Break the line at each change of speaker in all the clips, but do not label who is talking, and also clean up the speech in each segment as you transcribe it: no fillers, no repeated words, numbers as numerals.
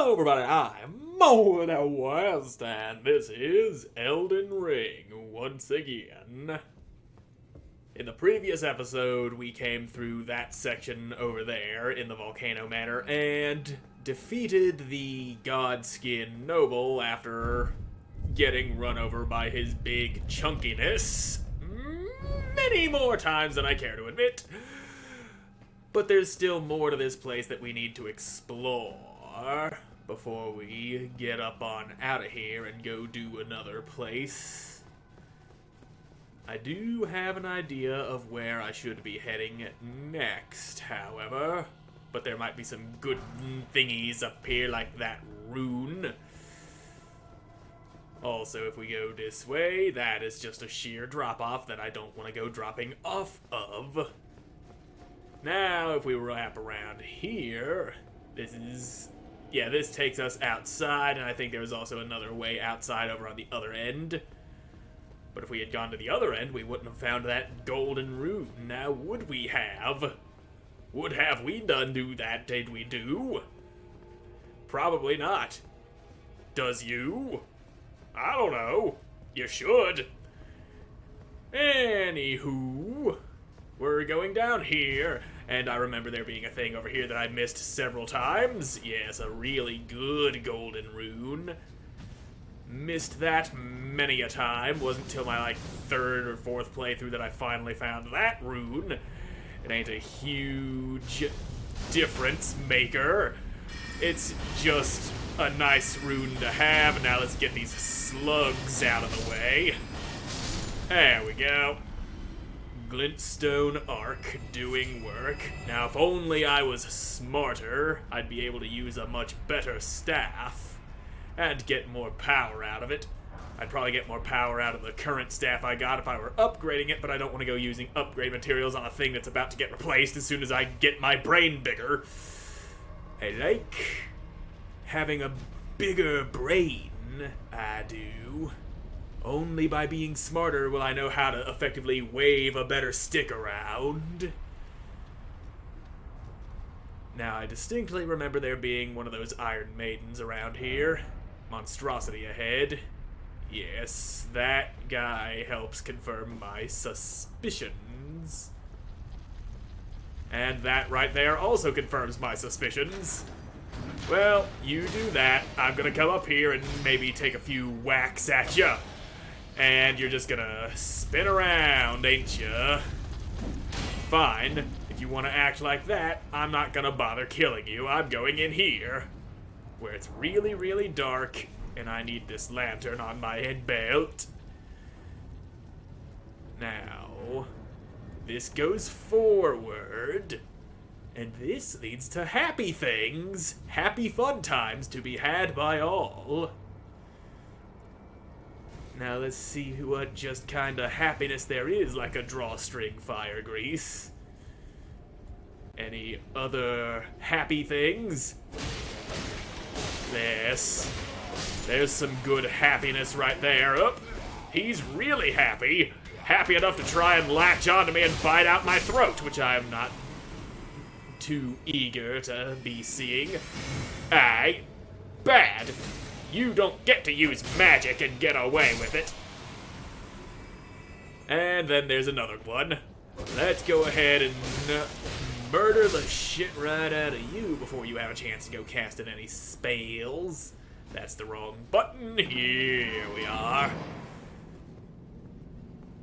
Hello everybody, I'm Moldy West, and this is Elden Ring once again. In the previous episode, we came through that section over there in the Volcano Manor and defeated the Godskin Noble after getting run over by his big chunkiness many more times than I care to admit. But there's still more to this place that we need to explore before we get up on out of here and go do another place. I do have an idea of where I should be heading next, however, but there might be some good thingies up here like that rune. Also, if we go this way, that is just a sheer drop-off that I don't want to go dropping off of. Now, if we wrap around here, this takes us outside, and I think there's also another way outside over on the other end. But if we had gone to the other end, we wouldn't have found that golden rune. Now, would we have? Would have we done do that, did we do? Probably not. Does you? I don't know. You should. Anywho, we're going down here, and I remember there being a thing over here that I missed several times. Yes, a really good golden rune. Missed that many a time. Wasn't until my, third or fourth playthrough that I finally found that rune. It ain't a huge difference maker. It's just a nice rune to have. Now let's get these slugs out of the way. There we go. Glintstone Arc doing work. Now, if only I was smarter, I'd be able to use a much better staff and get more power out of it. I'd probably get more power out of the current staff I got if I were upgrading it, but I don't want to go using upgrade materials on a thing that's about to get replaced as soon as I get my brain bigger. I like having a bigger brain, I do. Only by being smarter will I know how to effectively wave a better stick around. Now, I distinctly remember there being one of those Iron Maidens around here. Monstrosity ahead. Yes, that guy helps confirm my suspicions. And that right there also confirms my suspicions. Well, you do that. I'm gonna come up here and maybe take a few whacks at ya. And you're just gonna spin around, ain't ya? Fine. If you want to act like that, I'm not gonna bother killing you. I'm going in here, where it's really, really dark, and I need this lantern on my head belt. Now, this goes forward, and this leads to happy things, happy fun times to be had by all. Now let's see what just kind of happiness there is like a drawstring fire grease. Any other happy things? There's some good happiness right there. Oh, he's really happy. Happy enough to try and latch onto me and bite out my throat, which I am not too eager to be seeing. Aye. Bad. You don't get to use magic and get away with it. And then there's another one. Let's go ahead and murder the shit right out of you before you have a chance to go casting any spells. That's the wrong button. Here we are.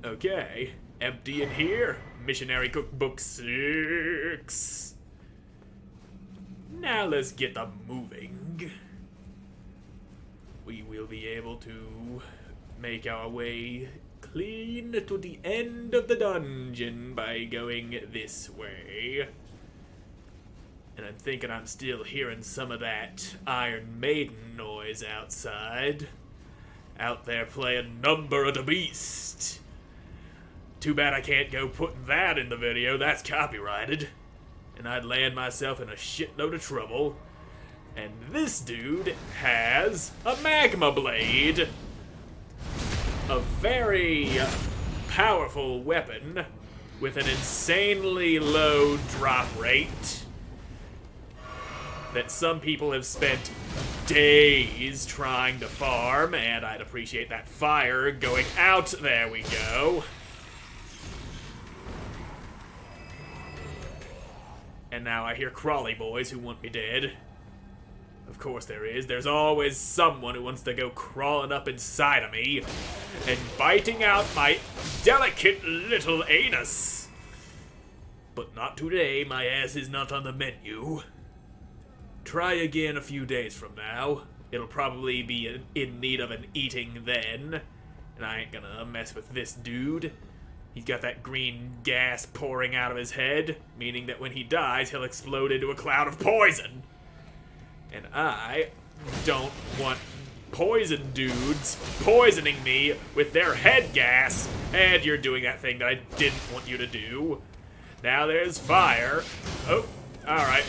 Okay, empty in here. Missionary Cookbook 6. Now let's get them moving. We will be able to make our way clean to the end of the dungeon by going this way. And I'm thinking I'm still hearing some of that Iron Maiden noise outside. Out there playing Number of the Beast. Too bad I can't go putting that in the video, that's copyrighted. And I'd land myself in a shitload of trouble. And this dude has a Magma Blade. A very powerful weapon with an insanely low drop rate that some people have spent days trying to farm, and I'd appreciate that fire going out. There we go. And now I hear crawly boys who want me dead. Of course there is. There's always someone who wants to go crawling up inside of me and biting out my delicate little anus. But not today. My ass is not on the menu. Try again a few days from now. It'll probably be in need of an eating then. And I ain't gonna mess with this dude. He's got that green gas pouring out of his head, meaning that when he dies, he'll explode into a cloud of poison. And I don't want poison dudes poisoning me with their head gas. And you're doing that thing that I didn't want you to do. Now there's fire. Oh, alright.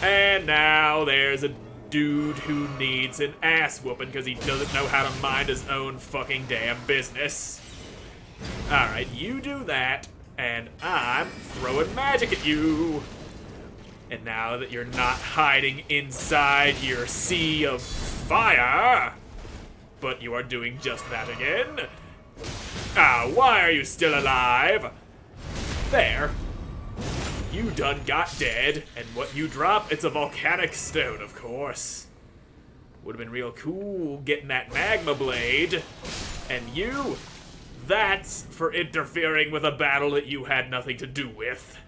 And now there's a dude who needs an ass whooping because he doesn't know how to mind his own fucking damn business. Alright, you do that, and I'm throwing magic at you. And now that you're not hiding inside your sea of fire, but you are doing just that again. Ah, why are you still alive? There. You done got dead, and what you drop, it's a volcanic stone, of course. Would've been real cool getting that Magma Blade. And you, that's for interfering with a battle that you had nothing to do with.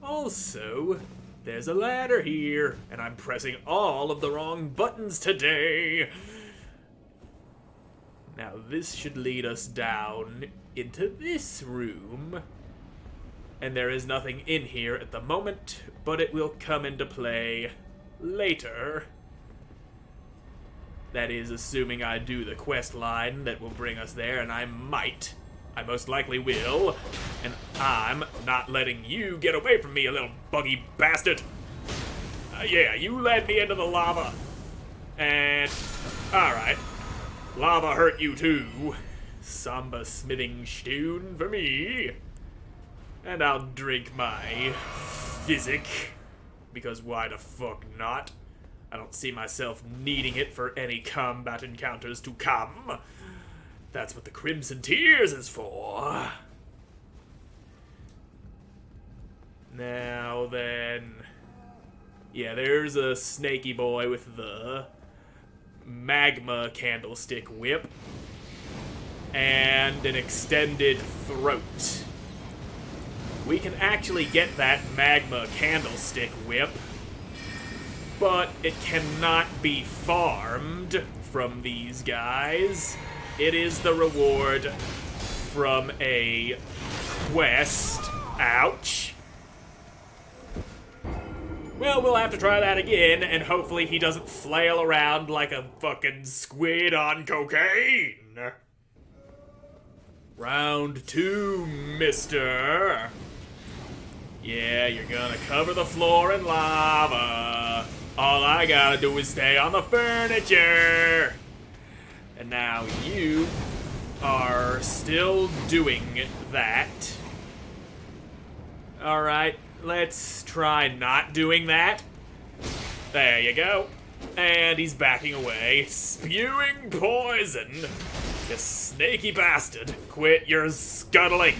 Also, there's a ladder here, and I'm pressing all of the wrong buttons today. Now this should lead us down into this room. And there is nothing in here at the moment, but it will come into play later. That is, assuming I do the quest line that will bring us there, and I might. I most likely will. And I'm not letting you get away from me, you little buggy bastard. Yeah, you led me into the lava. And, alright. Lava hurt you too. Samba smithing stone for me. And I'll drink my physic. Because why the fuck not? I don't see myself needing it for any combat encounters to come. That's what the Crimson Tears is for. Now then... Yeah, there's a snaky boy with the magma candlestick whip. And an extended throat. We can actually get that magma candlestick whip, but it cannot be farmed from these guys. It is the reward from a quest. Ouch. Well, we'll have to try that again, and hopefully he doesn't flail around like a fucking squid on cocaine. Round 2, mister. Yeah, you're gonna cover the floor in lava. All I gotta do is stay on the furniture. And now you are still doing that. Alright, let's try not doing that. There you go. And he's backing away, spewing poison. You snaky bastard. Quit your scuttling.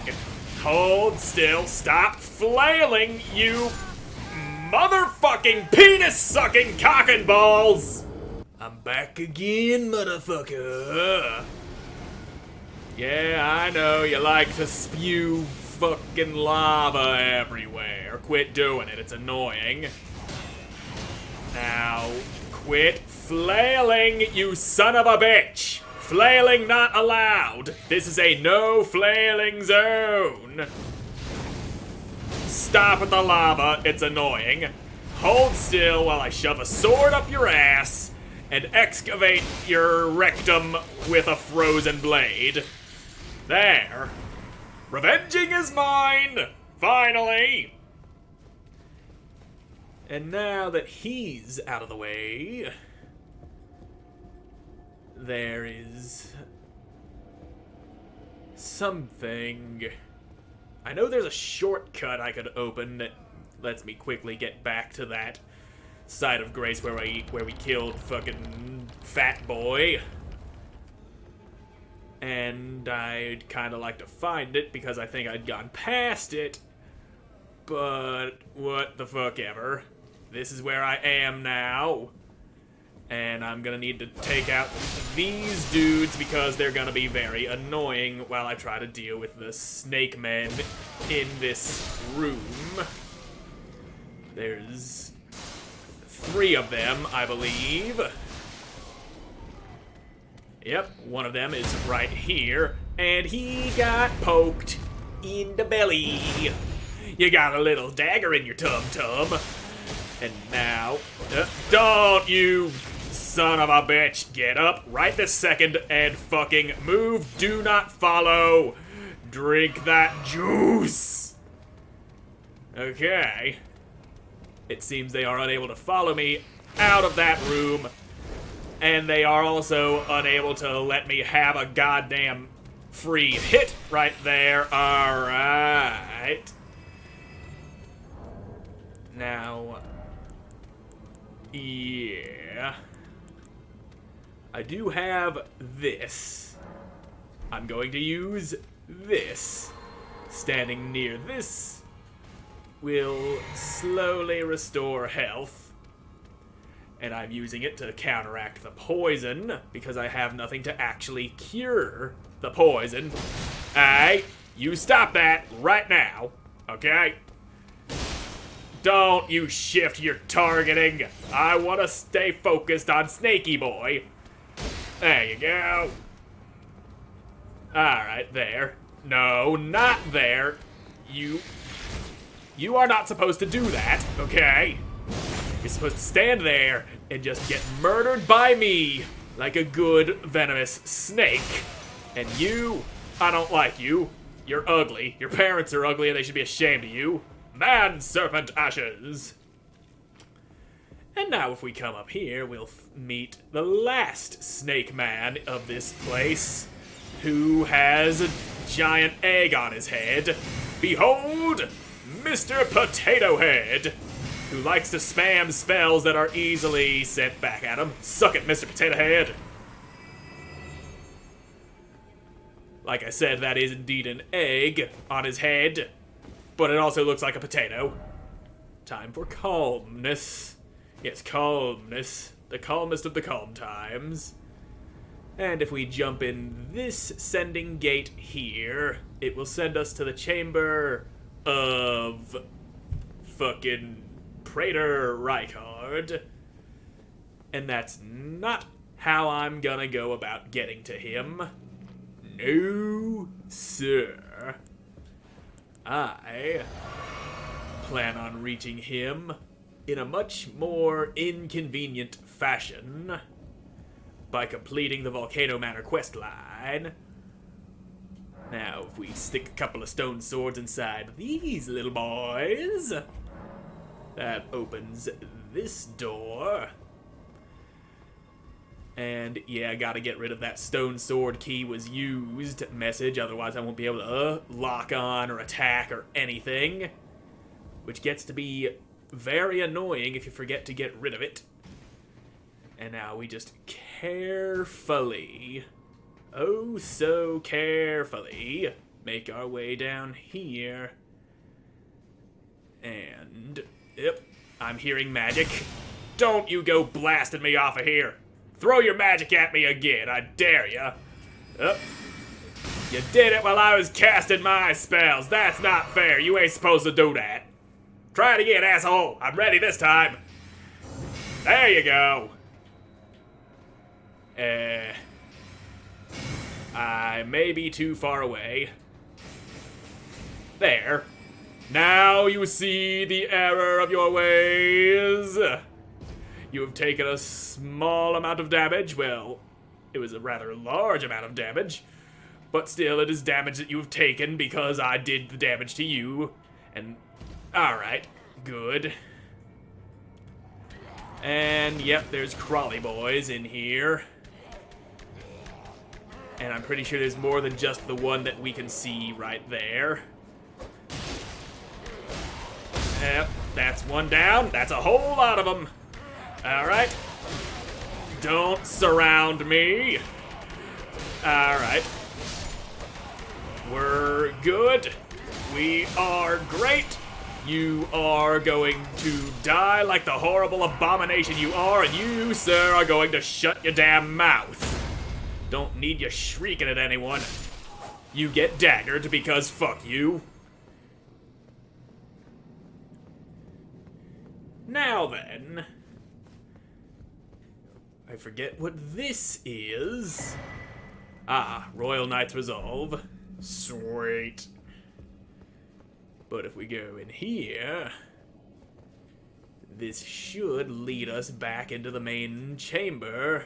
Hold still. Stop flailing, you motherfucking penis-sucking cock and balls! I'm back again, motherfucker. Yeah, I know you like to spew fucking lava everywhere. Quit doing it, it's annoying. Now, quit flailing, you son of a bitch! Flailing not allowed. This is a no flailing zone. Stop with the lava, it's annoying. Hold still while I shove a sword up your ass and excavate your rectum with a frozen blade. There. Revenging is mine! Finally! And now that he's out of the way, there is something. I know there's a shortcut I could open that lets me quickly get back to that site of grace where we killed fucking Fat Boy. And I'd kind of like to find it because I think I'd gone past it. But what the fuck ever. This is where I am now. And I'm gonna need to take out these dudes because they're gonna be very annoying while I try to deal with the snake men in this room. There's 3 of them, I believe. Yep, one of them is right here, and he got poked in the belly. You got a little dagger in your tum-tum. And now, don't you son of a bitch, get up right this second and fucking move. Do not follow. Drink that juice. Okay. It seems they are unable to follow me out of that room. And they are also unable to let me have a goddamn free hit right there. Alright. Now, yeah. I do have this. I'm going to use this. Standing near this will slowly restore health. And I'm using it to counteract the poison because I have nothing to actually cure the poison. Hey, you stop that right now, okay? Don't you shift your targeting. I want to stay focused on Snaky Boy. There you go. Alright, there. No, not there. You are not supposed to do that, okay? You're supposed to stand there and just get murdered by me like a good venomous snake. And you, I don't like you. You're ugly. Your parents are ugly and they should be ashamed of you. Man Serpent Ashes. And now if we come up here, we'll meet the last snake man of this place, who has a giant egg on his head. Behold, Mr. Potato Head, who likes to spam spells that are easily sent back at him. Suck it, Mr. Potato Head. Like I said, that is indeed an egg on his head, but it also looks like a potato. Time for calmness. Yes, calmness. The calmest of the calm times. And if we jump in this sending gate here, it will send us to the chamber of fucking Praetor Rykard. And that's not how I'm gonna go about getting to him. No, sir. I plan on reaching him in a much more inconvenient fashion by completing the Volcano Manor quest line. Now, if we stick a couple of stone swords inside these little boys, that opens this door. And yeah, I gotta get rid of that stone sword key was used message, otherwise I won't be able to lock on or attack or anything. Which gets to be very annoying if you forget to get rid of it. And now we just carefully, oh so carefully, make our way down here. And, yep, I'm hearing magic. Don't you go blasting me off of here. Throw your magic at me again, I dare ya. You did it while I was casting my spells. That's not fair. You ain't supposed to do that. Try it again, asshole. I'm ready this time. There you go. I may be too far away. There. Now you see the error of your ways. You have taken a small amount of damage. Well, it was a rather large amount of damage. But still, it is damage that you have taken because I did the damage to you. And, alright, good. And, yep, there's Crawly Boys in here. And I'm pretty sure there's more than just the one that we can see right there. Yep, that's one down. That's a whole lot of them. Alright. Don't surround me. Alright. We're good. We are great. You are going to die like the horrible abomination you are, and you, sir, are going to shut your damn mouth. Don't need you shrieking at anyone. You get daggered because fuck you. Now then, I forget what this is. Ah, Royal Knight's Resolve. Sweet. But if we go in here, this should lead us back into the main chamber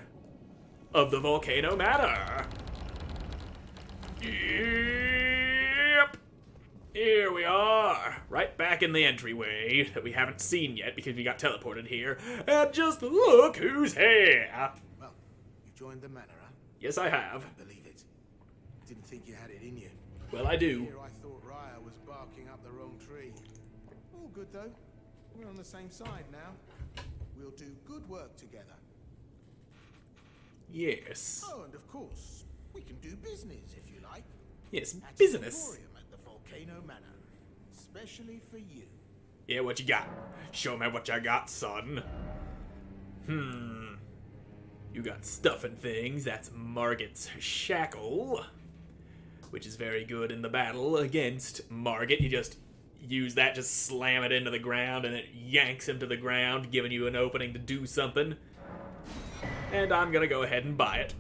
of the Volcano Manor. Yep. Here we are, right back in the entryway that we haven't seen yet because we got teleported here. And just look who's here.
Well, you joined the manor, huh?
Yes, I have.
I believe it. Didn't think you had it in you.
Well, I do.
Here I thought Raya was barking up the wrong tree. All good though. We're on the same side now. We'll do good work together.
Yes.
Oh, and of course, we can do business if you like.
Yes,
At
business.
the Emporium at the Volcano Manor, especially for you.
Yeah, what you got? Show me what you got, son. You got stuff and things. That's Margit's shackle, which is very good in the battle against Margit. You just use that, just slam it into the ground, and it yanks him to the ground, giving you an opening to do something. And I'm gonna go ahead and buy it.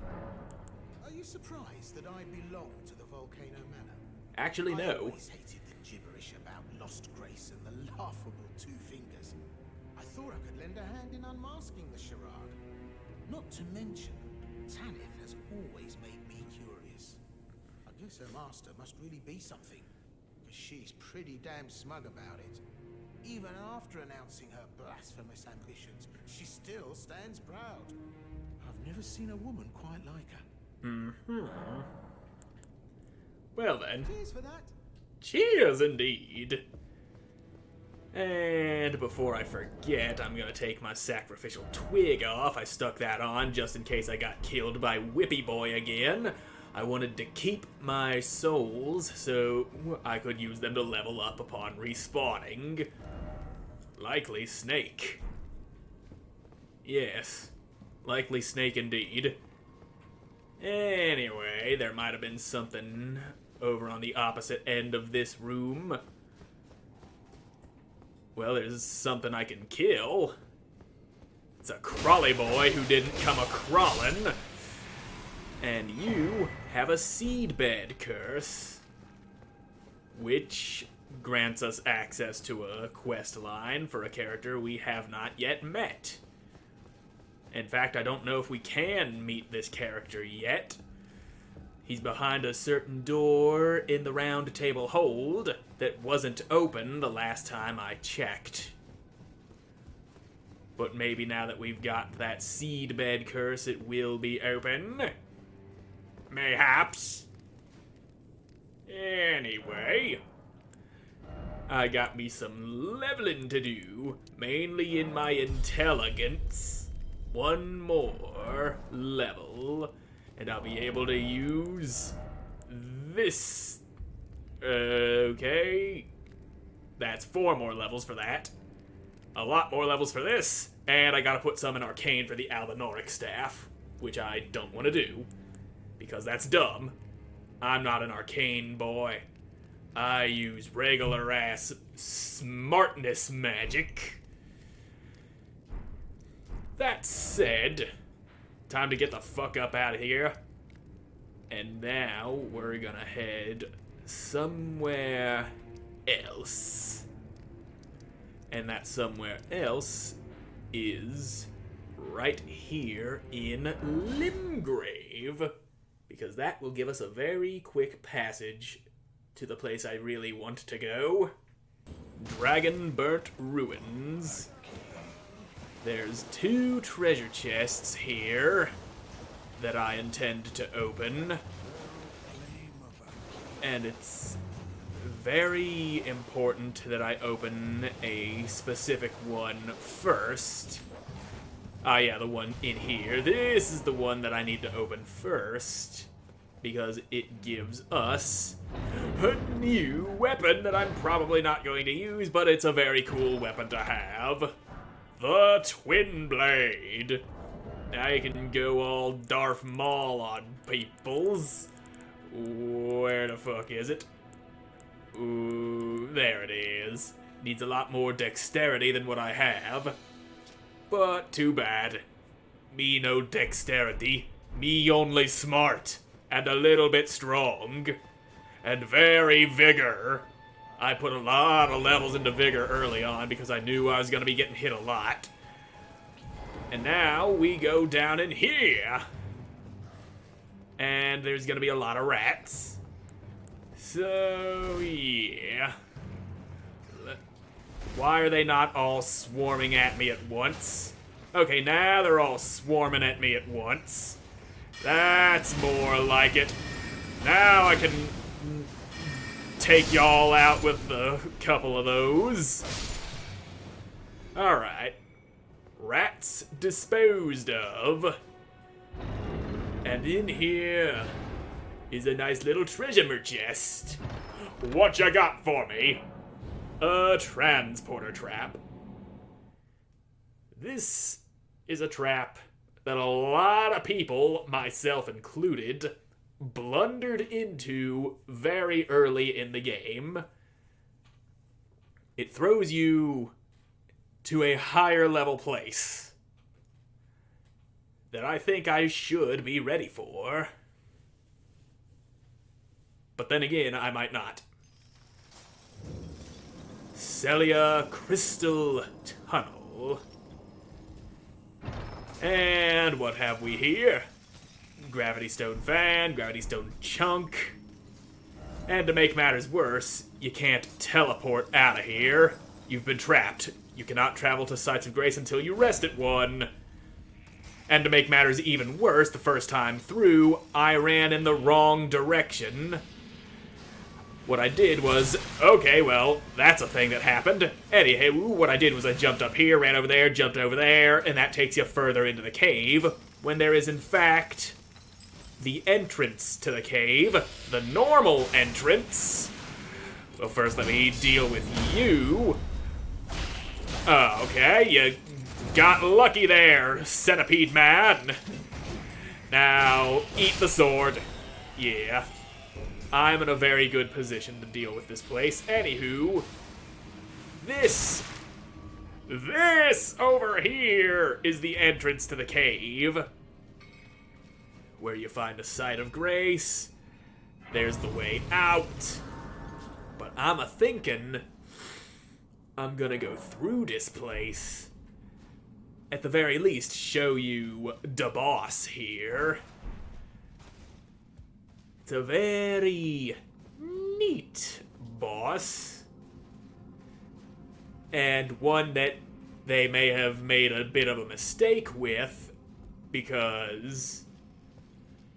Are you surprised that I belong to the Volcano Manor?
Actually,
I
no.
always hated the gibberish about lost grace and the laughable two fingers. I thought I could lend a hand in unmasking the charade. Not to mention, Tanith has always made me curious. I guess her master must really be something, because she's pretty damn smug about it. Even after announcing her blasphemous ambitions, she still stands proud. I've never seen a woman quite like her.
Well then.
Cheers for that.
Cheers, indeed. And before I forget, I'm gonna take my sacrificial twig off. I stuck that on just in case I got killed by Whippy Boy again. I wanted to keep my souls so I could use them to level up upon respawning. Likely snake. Yes, likely snake indeed. Anyway, there might have been something over on the opposite end of this room. Well, there's something I can kill. It's a crawly boy who didn't come a-crawlin'. And you have a seedbed curse, which grants us access to a quest line for a character we have not yet met. In fact, I don't know if we can meet this character yet. He's behind a certain door in the round table hold that wasn't open the last time I checked. But maybe now that we've got that seedbed curse, it will be open. Mayhaps. Anyway, I got me some leveling to do, mainly in my intelligence. One more level, and I'll be able to use this. Okay. That's 4 more levels for that. A lot more levels for this, and I gotta put some in Arcane for the Albanoric staff, which I don't want to do, because that's dumb. I'm not an Arcane boy. I use regular-ass smartness magic. That said, time to get the fuck up out of here. And now we're gonna head somewhere else. And that somewhere else is right here in Limgrave, because that will give us a very quick passage to the place I really want to go. Dragon-Burnt Ruins. There's 2 treasure chests here that I intend to open, and it's very important that I open a specific one first. Ah, yeah, the one in here. This is the one that I need to open first, because it gives us a new weapon that I'm probably not going to use, but it's a very cool weapon to have. The Twin Blade. Now you can go all Darth Maul on peoples. Where the fuck is it? Ooh, there it is. Needs a lot more dexterity than what I have. But too bad. Me no dexterity. Me only smart. And a little bit strong. And very vigor. I put a lot of levels into vigor early on because I knew I was going to be getting hit a lot. And now we go down in here. And there's going to be a lot of rats. So, yeah. Why are they not all swarming at me at once? Okay, now they're all swarming at me at once. That's more like it. Now I can take y'all out with a couple of those. Alright. Rats disposed of. And in here is a nice little treasure chest. What you got for me? A transporter trap. This is a trap that a lot of people, myself included, blundered into very early in the game. It throws you to a higher level place that I think I should be ready for. But then again, I might not. Celia Crystal Tunnel. And what have we here? Gravity Stone Fan, Gravity Stone Chunk. And to make matters worse, you can't teleport out of here. You've been trapped. You cannot travel to Sites of Grace until you rest at one. And to make matters even worse, the first time through, I ran in the wrong direction. What I did was, okay, well, that's a thing that happened. Anywho, what I did was I jumped up here, ran over there, jumped over there, and that takes you further into the cave, when there is, in fact, the entrance to the cave, the normal entrance. Well, first let me deal with you. Oh, okay, you got lucky there, centipede man. Now, eat the sword. Yeah. I'm in a very good position to deal with this place. Anywho, this over here is the entrance to the cave, where you find a Site of Grace. There's the way out. But I'm a-thinking I'm gonna go through this place. At the very least, show you the boss here. It's a very neat boss. And one that they may have made a bit of a mistake with, because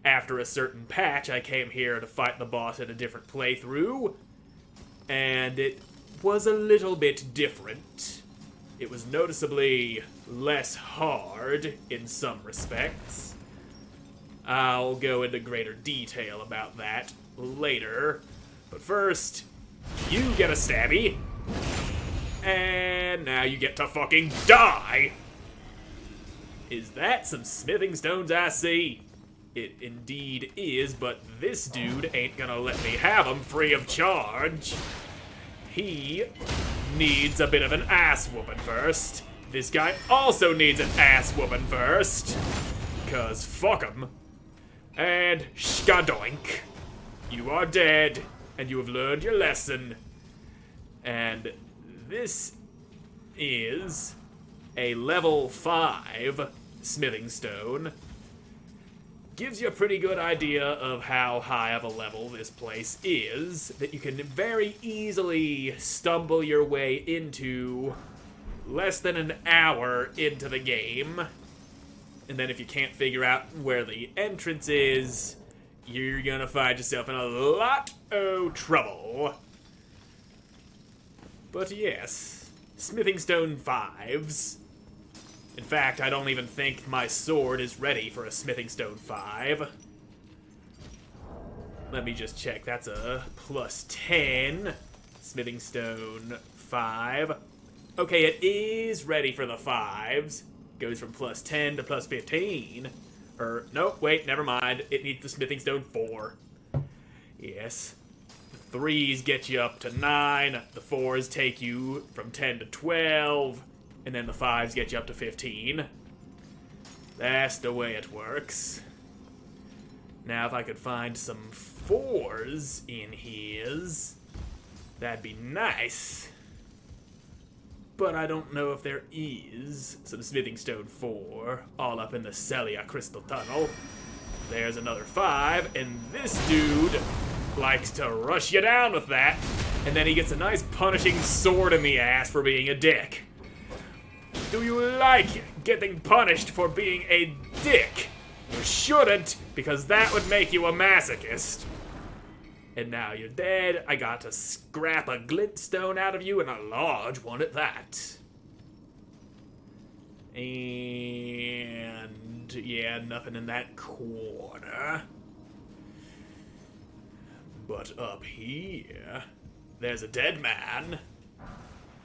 after a certain patch, I came here to fight the boss at a different playthrough, and it was a little bit different. It was noticeably less hard in some respects. I'll go into greater detail about that later. But first, you get a stabby. And now you get to fucking die! Is that some smithing stones I see? It indeed is, but this dude ain't gonna let me have them free of charge. He needs a bit of an ass whooping first. This guy also needs an ass whooping first. 'Cause fuck him. And skadoink. You are dead, and you have learned your lesson. And this is a level 5 smithing stone. Gives you a pretty good idea of how high of a level this place is, that you can very easily stumble your way into less than an hour into the game. And then if you can't figure out where the entrance is, you're gonna find yourself in a lot of trouble. But yes, smithing stone 5s. In fact, I don't even think my sword is ready for a smithing stone 5. Let me just check. That's a plus 10. Smithing stone 5. Okay, it is ready for the 5s. Goes from plus 10 to plus 15. Or, nope, wait, never mind. It needs the smithing stone 4. Yes. The 3s get you up to 9. The 4s take you from 10 to 12. And then the 5s get you up to 15. That's the way it works. Now, if I could find some 4s in his, that'd be nice. But I don't know if there is some smithing stone 4 all up in the Celia crystal tunnel. There's another 5, and this dude likes to rush you down with that, and then he gets a nice punishing sword in the ass for being a dick. Do you like getting punished for being a dick? You shouldn't, because that would make you a masochist. And now you're dead. I got to scrap a glintstone out of you, and a large one at that. And yeah, nothing in that corner. But up here, there's a dead man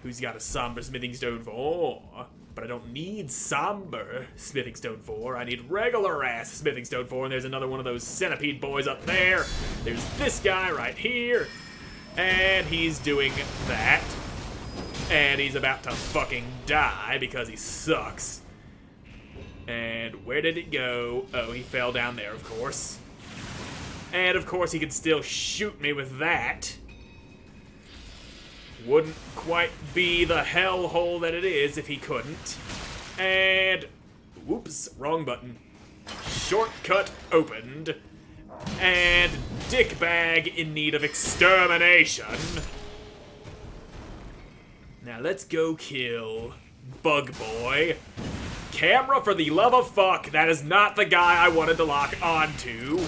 who's got a somber smithing stone 4. But I don't need somber smithing stone 4. I need regular ass smithing stone 4. And there's another one of those centipede boys up there. There's this guy right here. And he's doing that. And he's about to fucking die because he sucks. And where did it go? Oh, he fell down there, of course. And of course he could still shoot me with that. Wouldn't quite be the hellhole that it is if he couldn't. And, whoops, wrong button. Shortcut opened. And dickbag in need of extermination. Now let's go kill Bug Boy. Camera, for the love of fuck, that is not the guy I wanted to lock onto.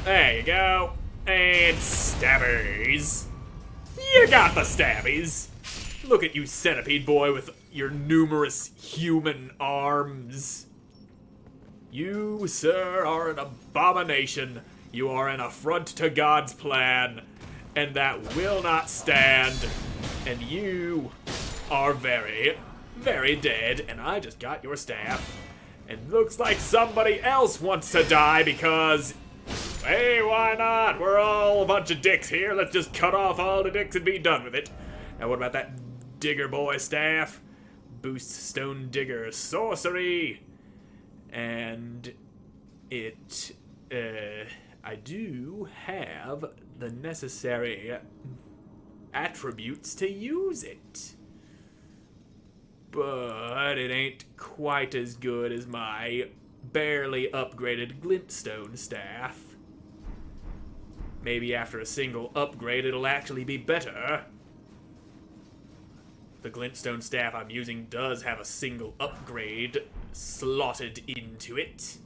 There you go. And stabbies. You got the stabbies. Look at you, centipede boy, with your numerous human arms. You, sir, are an abomination. You are an affront to God's plan, and that will not stand. And you are very, very dead, and I just got your staff. And looks like somebody else wants to die because... Hey, why not? We're all a bunch of dicks here. Let's just cut off all the dicks and be done with it. Now, what about that digger boy staff? Boost stone digger sorcery. And it, I do have the necessary attributes to use it. But it ain't quite as good as my barely upgraded glintstone staff. Maybe after a single upgrade, it'll actually be better. The glintstone staff I'm using does have a single upgrade slotted into it.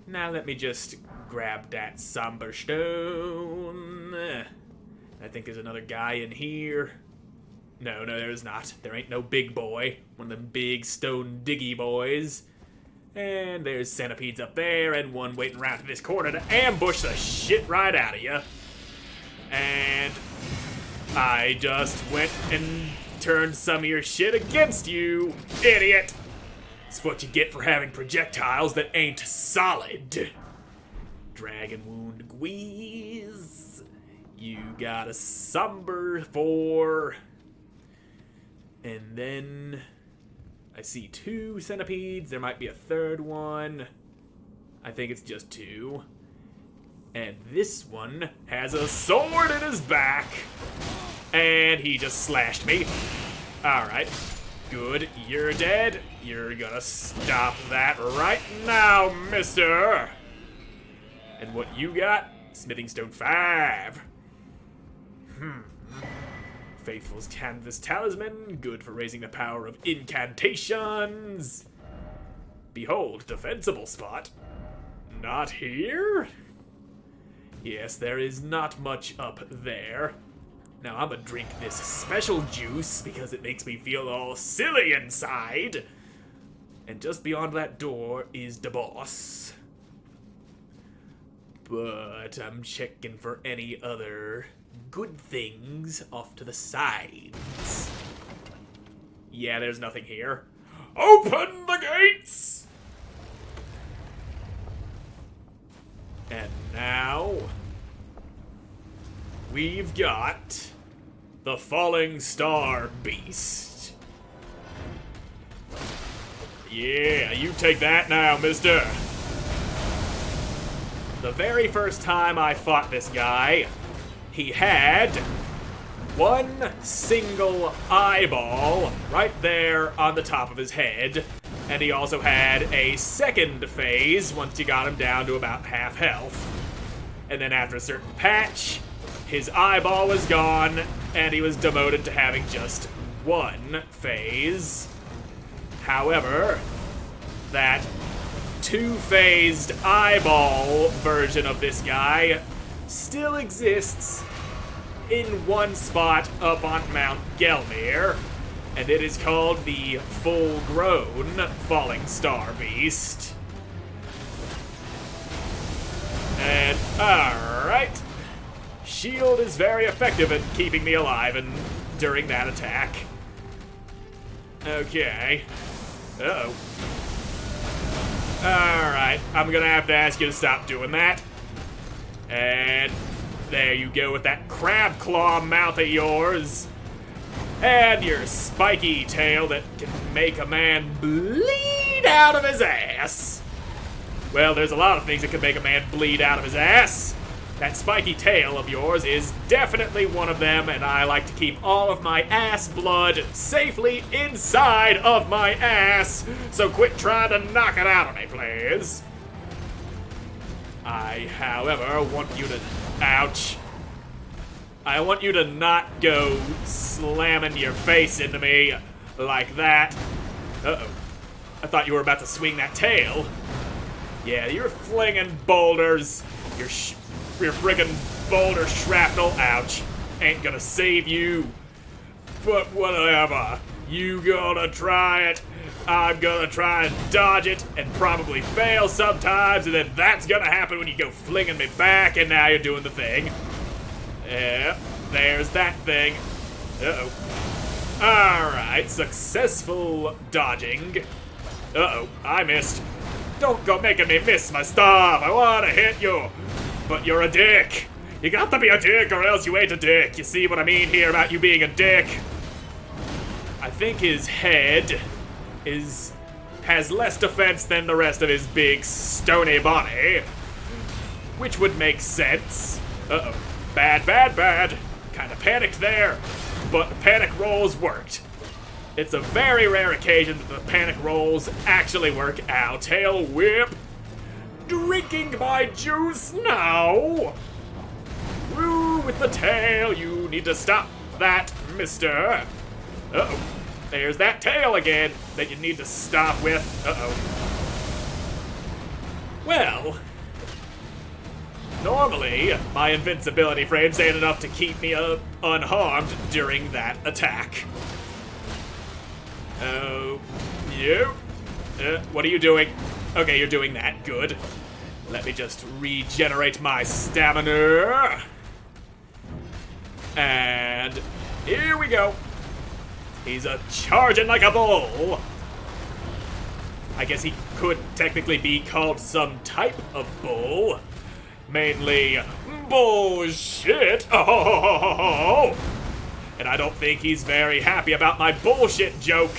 Now let me just grab that somber stone. I think there's another guy in here. No, there's not. There ain't no big boy. One of them big stone diggy boys. And there's centipedes up there, and one waiting around in this corner to ambush the shit right out of you. And I just went and turned some of your shit against you, idiot. It's what you get for having projectiles that ain't solid. Dragon Wound Guise. You got a somber 4. And then I see 2 centipedes. There might be a third one. I think it's just 2. And this one has a sword in his back. And he just slashed me. Alright. Good. You're dead. You're gonna stop that right now, mister. And what you got? Smithing Stone 5. Faithful's Canvas Talisman, good for raising the power of incantations. Behold, defensible spot. Not here? Yes, there is not much up there. Now I'm gonna drink this special juice because it makes me feel all silly inside. And just beyond that door is the boss. But I'm checking for any other good things off to the sides. Yeah, there's nothing here. Open the gates! And now we've got the Falling Star Beast. Yeah, you take that now, mister. The very first time I fought this guy, he had one single eyeball right there on the top of his head, and he also had a second phase once you got him down to about half health. And then after a certain patch, his eyeball was gone, and he was demoted to having just one phase. However, that two-phased eyeball version of this guy still exists in one spot up on Mount Gelmir, and it is called the full-grown Falling Star Beast. And, alright. Shield is very effective at keeping me alive and during that attack. Okay. Uh-oh. Alright, I'm gonna have to ask you to stop doing that. And there you go with that crab claw mouth of yours. And your spiky tail that can make a man bleed out of his ass. Well, there's a lot of things that can make a man bleed out of his ass. That spiky tail of yours is definitely one of them, and I like to keep all of my ass blood safely inside of my ass, so quit trying to knock it out of me, please. I, however, want you to... Ouch. I want you to not go slamming your face into me like that. Uh-oh. I thought you were about to swing that tail. Yeah, you're flinging boulders. Your friggin' boulder shrapnel, ouch, ain't gonna save you. But whatever, you gonna try it, I'm gonna try and dodge it, and probably fail sometimes, and then that's gonna happen when you go flinging me back, and now you're doing the thing. Yeah, there's that thing. Uh-oh. Alright, successful dodging. Uh-oh, I missed. Don't go making me miss my stuff, I wanna hit you. But you're a dick. You got to be a dick or else you ain't a dick. You see what I mean here about you being a dick? I think his head has less defense than the rest of his big stony body, which would make sense. Uh-oh. Bad, bad, bad. Kind of panicked there, but the panic rolls worked. It's a very rare occasion that the panic rolls actually work. Ow, tail whip. Drinking my juice now! Woo, with the tail, you need to stop that, mister. Uh-oh, there's that tail again that you need to stop with. Uh-oh. Well, normally, my invincibility frames ain't enough to keep me unharmed during that attack. Oh, you? What are you doing? Okay, you're doing that. Good. Let me just regenerate my stamina. And here we go. He's charging like a bull. I guess he could technically be called some type of bull. Mainly bullshit. Oh! And I don't think he's very happy about my bullshit joke.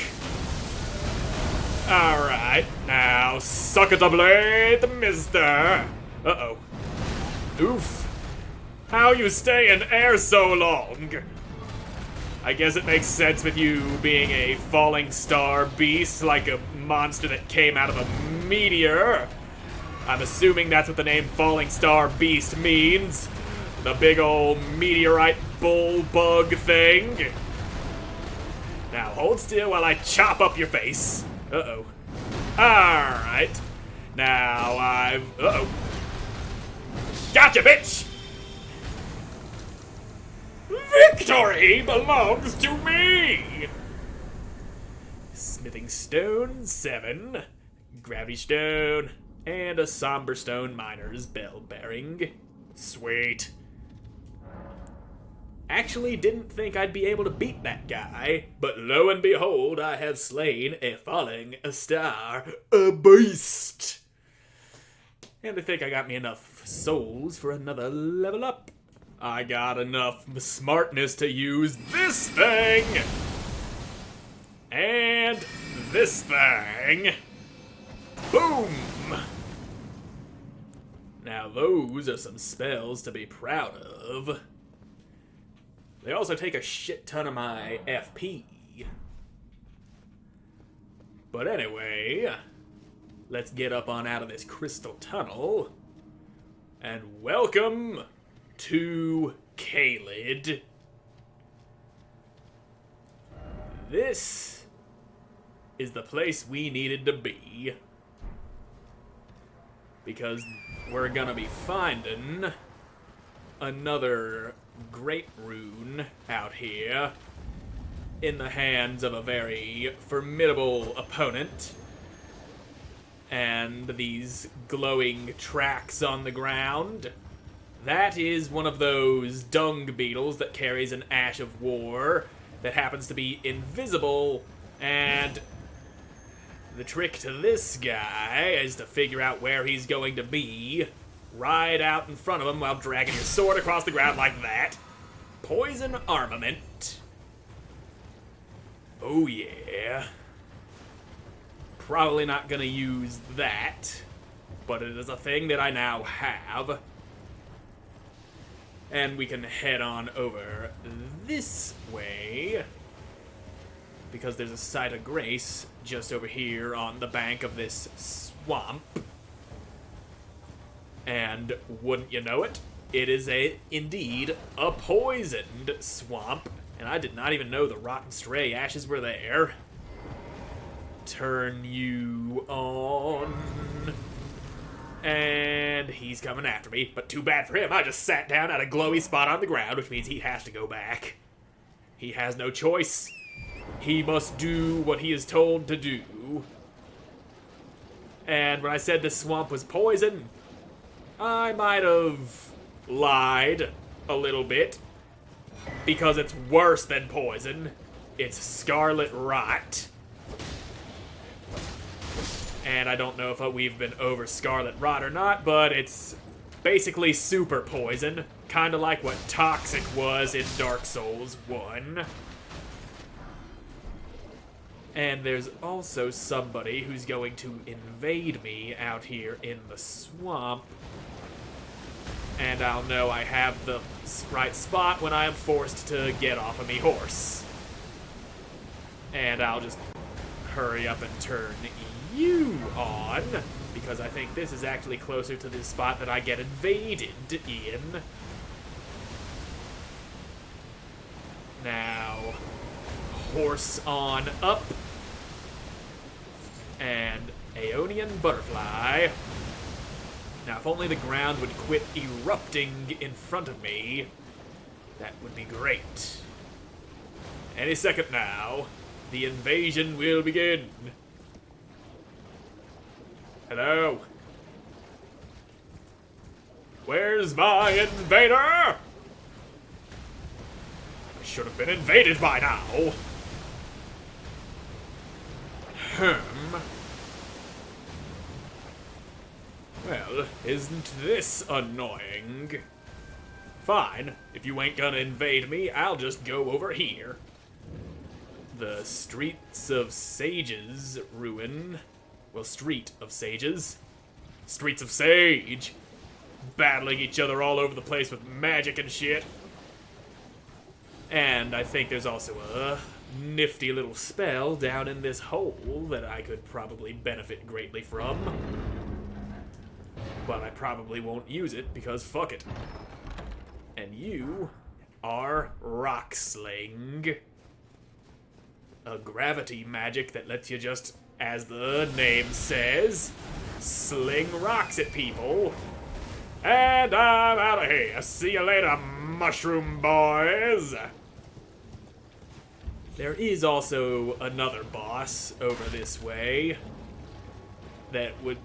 Alright, now suck at the blade, mister. Uh-oh. Oof. How you stay in air so long? I guess it makes sense with you being a falling star beast, like a monster that came out of a meteor. I'm assuming that's what the name Falling Star Beast means. The big old meteorite bull bug thing. Now hold still while I chop up your face. Uh-oh. Alright. Now Uh-oh. Gotcha, bitch! Victory belongs to me! Smithing stone, 7. Gravity stone, and a somber stone miner's bell bearing. Sweet. Actually didn't think I'd be able to beat that guy, but lo and behold, I have slain a falling star, a beast. And I think I got me enough souls for another level up. I got enough smartness to use this thing! And this thing. Boom! Now those are some spells to be proud of. They also take a shit ton of my FP. But anyway, let's get up on out of this crystal tunnel. And welcome to Caelid. This is the place we needed to be. Because we're gonna be finding another great rune out here in the hands of a very formidable opponent. And these glowing tracks on the ground, that is one of those dung beetles that carries an ash of war that happens to be invisible, and the trick to this guy is to figure out where he's going to be, right out in front of him while dragging your sword across the ground like that. Poison armament. Oh yeah. Probably not gonna use that, but it is a thing that I now have. And we can head on over this way, because there's a site of grace just over here on the bank of this swamp. And wouldn't you know it, it is indeed a poisoned swamp. And I did not even know the rotten stray ashes were there. Turn you on. And he's coming after me, but too bad for him, I just sat down at a glowy spot on the ground, which means he has to go back. He has no choice. He must do what he is told to do. And when I said this swamp was poison, I might have lied a little bit, because it's worse than poison. It's Scarlet Rot. And I don't know if we've been over Scarlet Rot or not, but it's basically super poison. Kind of like what Toxic was in Dark Souls 1. And there's also somebody who's going to invade me out here in the swamp. And I'll know I have the right spot when I am forced to get off of me horse. And I'll just hurry up and turn you on, because I think this is actually closer to the spot that I get invaded in. Now, horse on up. And Aeonian Butterfly. Now, if only the ground would quit erupting in front of me, that would be great. Any second now, the invasion will begin. Hello? Where's my invader? I should have been invaded by now. Well, isn't this annoying? Fine, if you ain't gonna invade me, I'll just go over here. The Streets of Sages ruin. Well, Street of Sages. Streets of Sage. Battling each other all over the place with magic and shit. And I think there's also a nifty little spell down in this hole that I could probably benefit greatly from. But I probably won't use it because fuck it. And you are Rock Sling. A gravity magic that lets you just, as the name says, sling rocks at people. And I'm out of here. See you later, mushroom boys. There is also another boss over this way that would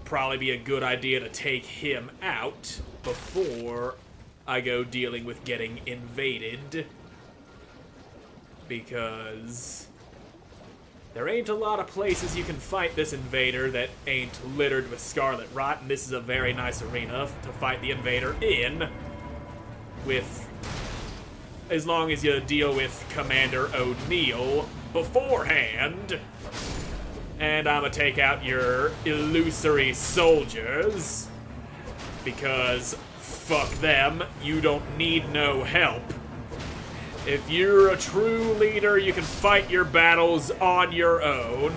probably be a good idea to take him out before I go dealing with getting invaded. Because there ain't a lot of places you can fight this invader that ain't littered with Scarlet Rot, and this is a very nice arena to fight the invader in, with, as long as you deal with Commander O'Neill beforehand. And I'ma take out your illusory soldiers, because fuck them, you don't need no help. If you're a true leader, you can fight your battles on your own.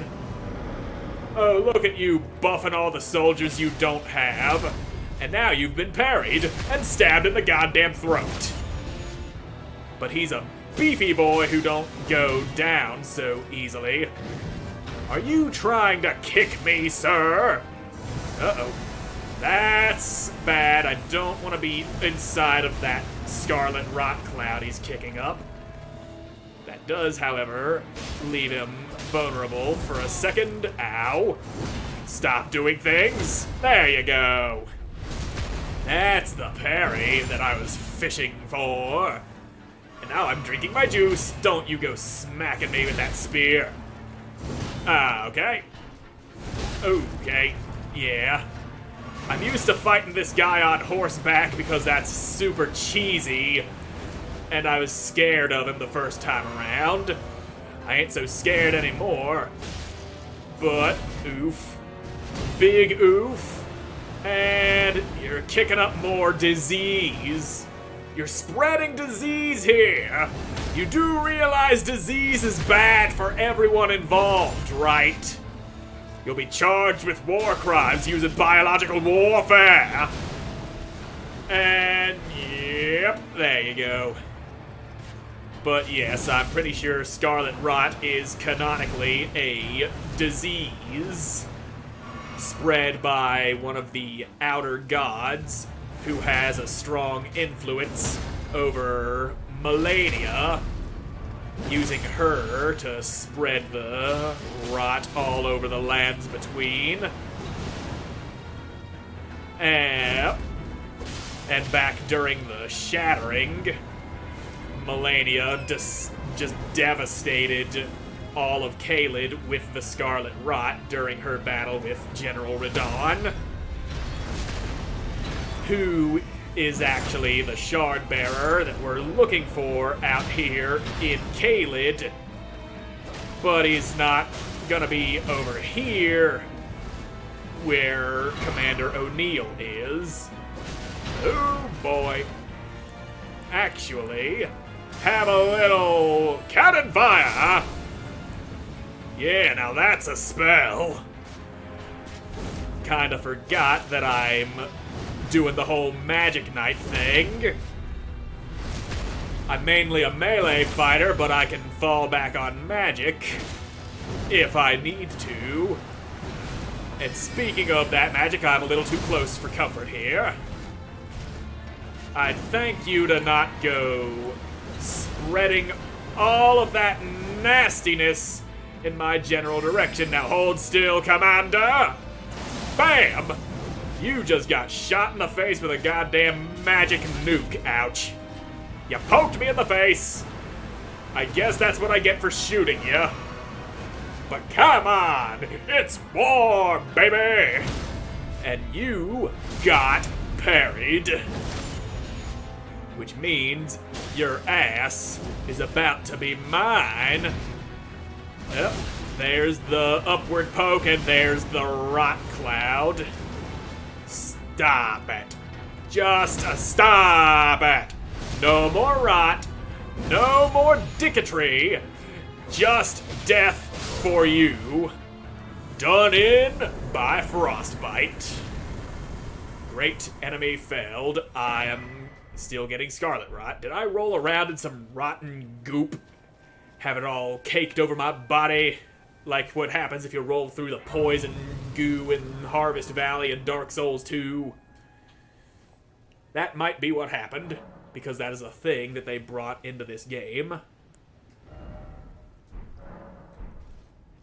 Oh, look at you buffing all the soldiers you don't have. And now you've been parried and stabbed in the goddamn throat. But he's a beefy boy who don't go down so easily. Are you trying to kick me, sir? Uh-oh. That's bad. I don't want to be inside of that Scarlet Rot cloud he's kicking up. That does, however, leave him vulnerable for a second. Ow. Stop doing things. There you go. That's the parry that I was fishing for. And now I'm drinking my juice. Don't you go smacking me with that spear. Okay. Okay. Yeah. I'm used to fighting this guy on horseback because that's super cheesy, and I was scared of him the first time around. I ain't so scared anymore. But, oof. Big oof. And you're kicking up more disease. You're spreading disease here. You do realize disease is bad for everyone involved, right? You'll be charged with war crimes using biological warfare. And, yep, there you go. But yes, I'm pretty sure Scarlet Rot is canonically a disease spread by one of the outer gods who has a strong influence over Melania, using her to spread the rot all over the lands between. And back during the Shattering, Melania just devastated all of Caelid with the Scarlet Rot during her battle with General Radon, who is actually the shard bearer that we're looking for out here in Caelid. But he's not gonna be over here where Commander O'Neill is. Oh boy. Actually, have a little cannon fire. Yeah, now that's a spell. Kinda forgot that I'm doing the whole Magic Knight thing. I'm mainly a melee fighter, but I can fall back on magic if I need to. And speaking of that magic, I'm a little too close for comfort here. I'd thank you to not go spreading all of that nastiness in my general direction. Now hold still, Commander! Bam! You just got shot in the face with a goddamn magic nuke. Ouch. You poked me in the face. I guess that's what I get for shooting you. But come on! It's war, baby! And you got parried. Which means your ass is about to be mine. Yep, there's the upward poke and there's the rot cloud. Stop it. Just stop it. No more rot. No more dicketry. Just death for you. Done in by frostbite. Great enemy failed. I am still getting Scarlet Rot. Did I roll around in some rotten goop? Have it all caked over my body? Like what happens if you roll through the poison goo in Harvest Valley and Dark Souls 2. That might be what happened. because that is a thing that they brought into this game.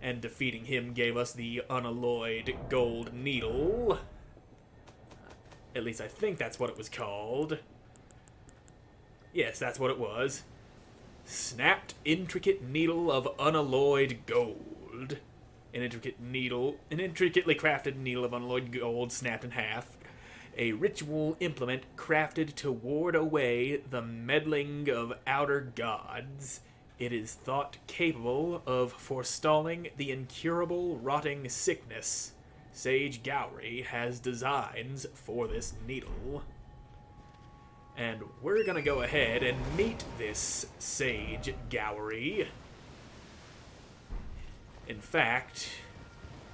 And defeating him gave us the unalloyed gold needle. At least I think that's what it was called. Yes, that's what it was. Snapped intricate needle of unalloyed gold. An intricately crafted needle of unalloyed gold snapped in half. A ritual implement crafted to ward away the meddling of outer gods. It is thought capable of forestalling the incurable rotting sickness. Sage Gowry has designs for this needle. And we're gonna go ahead and meet this Sage Gowry. In fact,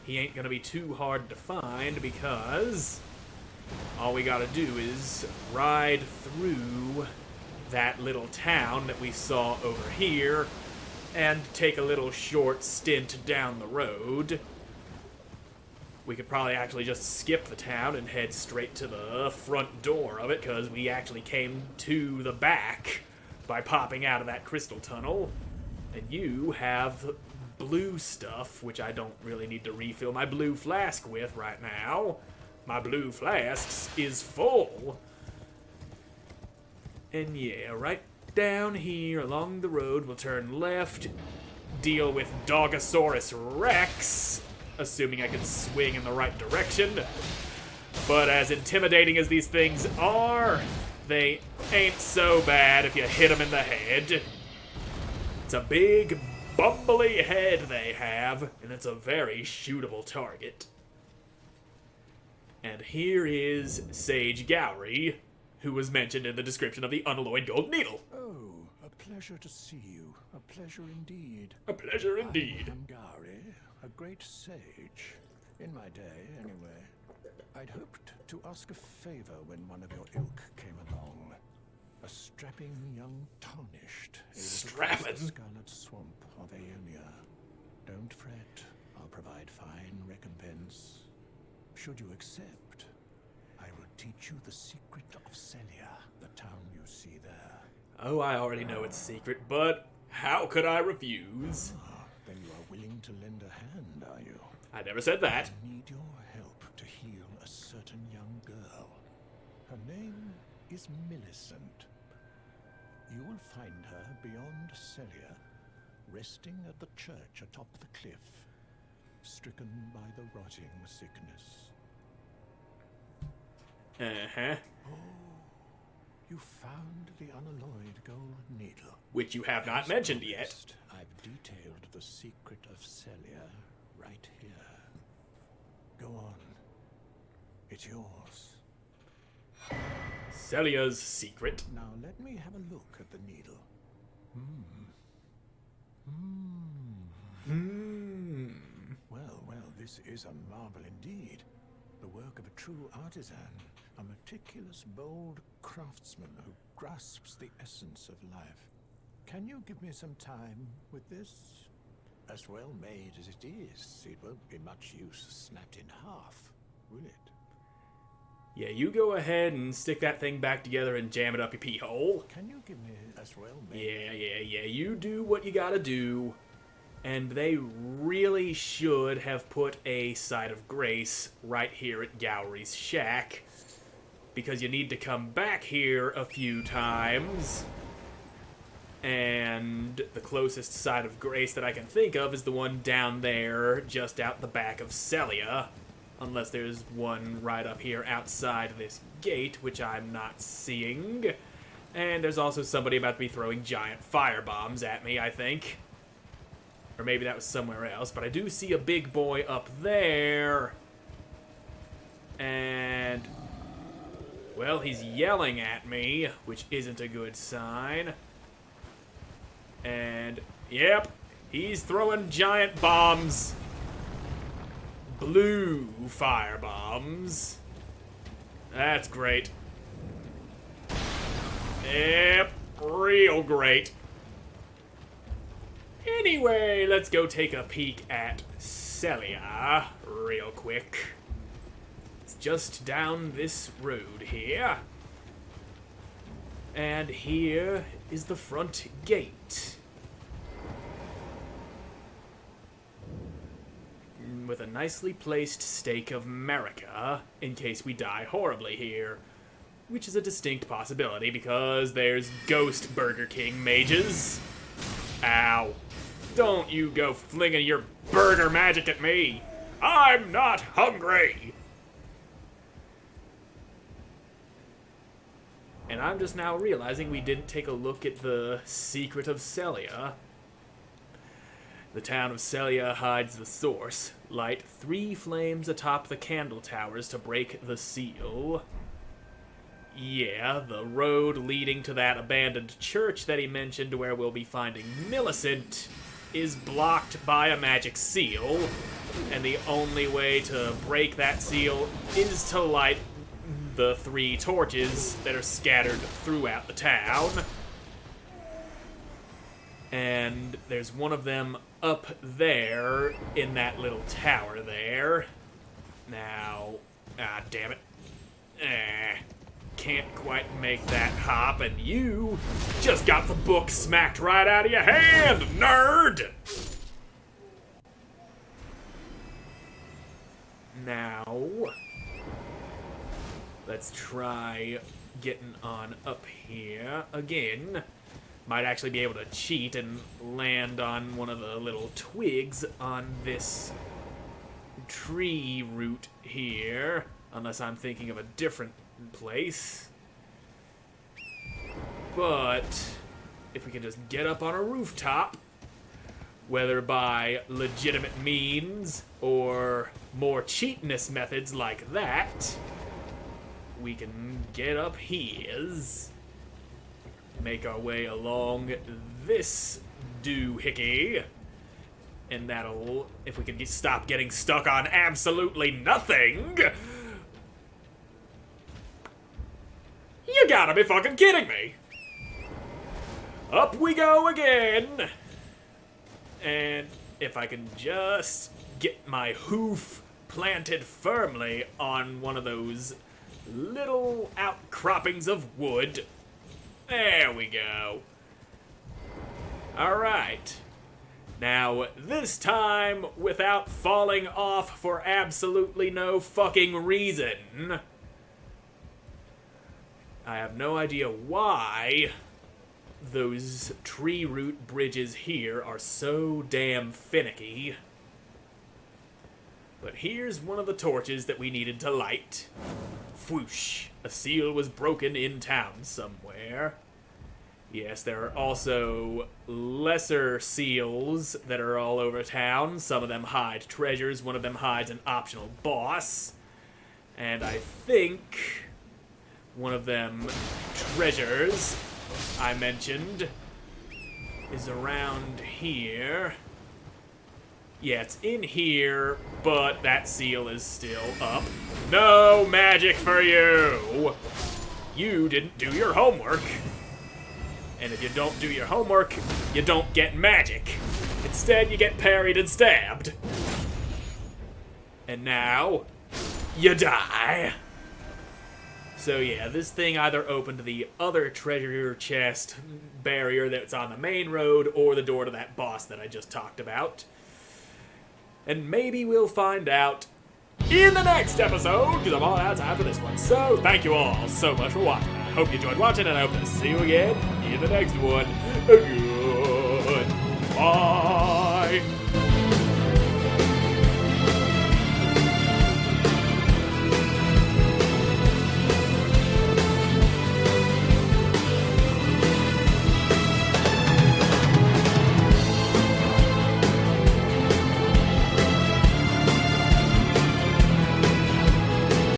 he ain't gonna be too hard to find because all we gotta do is ride through that little town that we saw over here and take a little short stint down the road. We could probably actually just skip the town and head straight to the front door of it, because we actually came to the back by popping out of that crystal tunnel. And you have blue stuff, which I don't really need to refill my blue flask with right now. My blue flask is full. And yeah, right down here along the road, we'll turn left, deal with Dogosaurus Rex, assuming I can swing in the right direction. But as intimidating as these things are, they ain't so bad if you hit them in the head. It's a big, bumbly head they have, and it's a very shootable target. And here is Sage Gowry, who was mentioned in the description of the unalloyed gold needle.
Oh, a pleasure to see you. A pleasure indeed.
A pleasure indeed.
I am Gowry, a great sage. In my day, anyway. I'd hoped to ask a favor when one of your ilk came along. A strapping young tarnished.
Strapping?
The Scarlet Swamp of Aeonia. Don't fret. I'll provide fine recompense. Should you accept, I will teach you the Secret of Celia, the town you see there.
Oh, I already know it's secret, but how could I refuse?
Then you are willing to lend a hand, are you?
I never said that.
I need your help to heal a certain young girl. Her name is Millicent. You will find her beyond Celia, resting at the church atop the cliff, stricken by the rotting sickness.
Uh-huh.
You found the unalloyed gold needle.
Which you have not
As
mentioned yet.
promised, I've detailed the Secret of Celia right here. Go on. It's yours.
Celia's secret.
Now let me have a look at the needle. Well, this is a marvel indeed. The work of a true artisan, a meticulous, bold craftsman who grasps the essence of life. Can you give me some time with this? As well made as it is, it won't be much use snapped in half, will it?
Yeah, you go ahead and stick that thing back together and jam it up your pee hole.
Can you give me as well made?
Yeah, you do what you gotta do. And they really should have put a site of grace right here at Gowry's shack, because you need to come back here a few times. And the closest site of grace that I can think of is the one down there, just out the back of Celia. Unless there's one right up here outside this gate, which I'm not seeing. And there's also somebody about to be throwing giant fire bombs at me, I think. Or maybe that was somewhere else, but I do see a big boy up there. And, well, he's yelling at me, which isn't a good sign. And, yep, he's throwing giant bombs. Blue fire bombs. That's great. Yep, real great. Anyway, let's go take a peek at Celia real quick. It's just down this road here. And here is the front gate. With a nicely placed stake of America, in case we die horribly here. Which is a distinct possibility, because there's ghost Burger King mages. Ow. Don't you go flinging your burger magic at me! I'm not hungry! And I'm just now realizing we didn't take a look at the Secret of Celia. The town of Celia hides the source. Light 3 flames atop the candle towers to break the seal. Yeah, the road leading to that abandoned church that he mentioned where we'll be finding Millicent is blocked by a magic seal. And the only way to break that seal is to light the 3 torches that are scattered throughout the town. And there's one of them up there in that little tower there. Now, damn it. Can't quite make that hop, and you just got the book smacked right out of your hand, nerd! Now, let's try getting on up here again. Might actually be able to cheat and land on one of the little twigs on this tree root here, unless I'm thinking of a different place. But if we can just get up on a rooftop, whether by legitimate means or more cheatness methods like that, we can get up here, make our way along this doohickey, and that'll, if we can stop getting stuck on absolutely nothing. You gotta be fucking kidding me! Up we go again! And if I can just get my hoof planted firmly on one of those little outcroppings of wood. There we go. Alright. Now, this time, without falling off for absolutely no fucking reason. I have no idea why those tree root bridges here are so damn finicky. But here's one of the torches that we needed to light. Whoosh. A seal was broken in town somewhere. Yes, there are also lesser seals that are all over town. Some of them hide treasures, one of them hides an optional boss. And I think one of them treasures I mentioned is around here. Yeah, it's in here, but that seal is still up. No magic for you! You didn't do your homework. And if you don't do your homework, you don't get magic. Instead, you get parried and stabbed. And now, you die. So yeah, this thing either opened the other treasure chest barrier that's on the main road, or the door to that boss that I just talked about. And maybe we'll find out in the next episode, because I'm all out of time for this one. So, thank you all so much for watching. I hope you enjoyed watching, and I hope to see you again in the next one. Goodbye.